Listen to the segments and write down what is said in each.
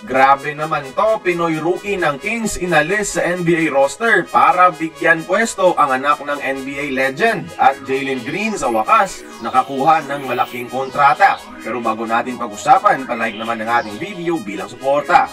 Grabe naman to, Pinoy rookie ng Kings inalis sa NBA roster para bigyan pwesto ang anak ng NBA legend at Jalen Green sa wakas nakakuha ng malaking kontrata. Pero bago natin pag-usapan, palike naman ang ating video bilang suporta.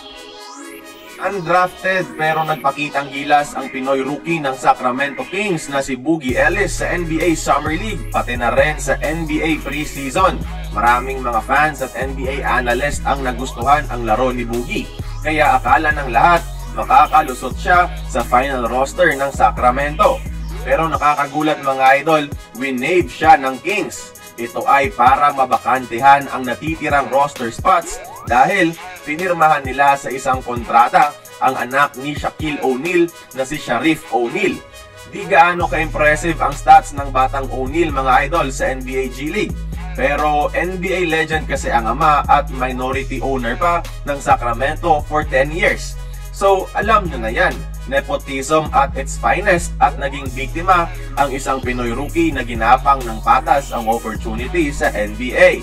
Undrafted pero nagpakitang gilas ang Pinoy rookie ng Sacramento Kings na si Boogie Ellis sa NBA Summer League pati na rin sa NBA preseason. Maraming mga fans at NBA analyst ang nagustuhan ang laro ni Boogie, kaya akala ng lahat makakalusot siya sa final roster ng Sacramento. Pero nakakagulat mga idol, winave siya ng Kings. Ito ay para mabakantehan ang natitirang roster spots dahil pinirmahan nila sa isang kontrata ang anak ni Shaquille O'Neal na si Sharif O'Neal. Di gaano ka-impressive ang stats ng batang O'Neal mga idol sa NBA G League. Pero NBA legend kasi ang ama at minority owner pa ng Sacramento for 10 years. So alam nyo na yan, nepotism at its finest at naging biktima ang isang Pinoy rookie na ginapang ng patas ang opportunity sa NBA.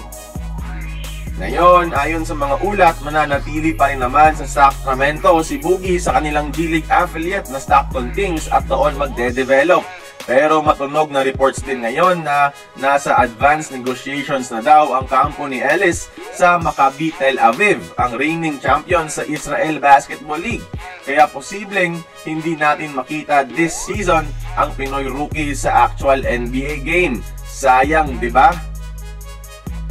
Ngayon, ayon sa mga ulat, mananatili pa rin naman sa Sacramento si Boogie sa kanilang G League affiliate na Stockton Kings at doon magde-develop. Pero matunog na reports din ngayon na nasa advanced negotiations na daw ang kampo ni Ellis sa Maccabi Tel Aviv, ang reigning champion sa Israel Basketball League. Kaya posibleng hindi natin makita this season ang Pinoy rookie sa actual NBA game. Sayang, di ba?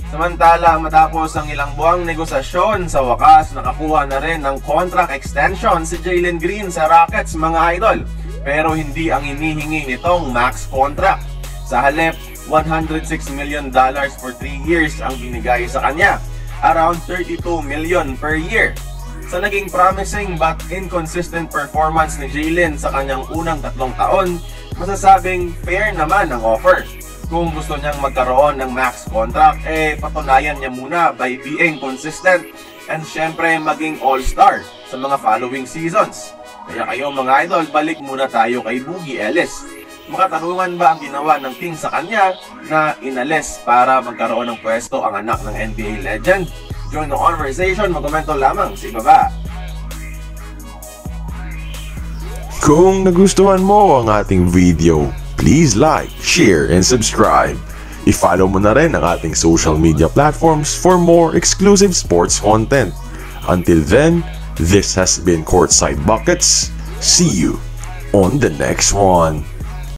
Samantala, matapos ang ilang buwang negosasyon, sa wakas nakakuha na rin ng contract extension si Jalen Green sa Rockets mga idol. Pero hindi ang hinihingi nitong max contract. Sa halip, $106 million for 3 years ang binigay sa kanya. Around $32 million per year. Sa naging promising but inconsistent performance ni Jalen sa kanyang unang 3 taon, masasabing fair naman ang offer. Kung gusto niyang magkaroon ng max contract, patunayan niya muna by being consistent and syempre maging all-star sa mga following seasons. Kaya kayo mga idol, balik muna tayo kay Boogie Ellis. Makatarungan ba ang ginawa ng Kings sa kanya na inalis para magkaroon ng pwesto ang anak ng NBA legend? Join the conversation, magkomento lamang sa ibaba. Kung nagustuhan mo ang ating video, please like, share, and subscribe. I-follow mo na rin ang ating social media platforms for more exclusive sports content. Until then, this has been Courtside Buckets. See you on the next one.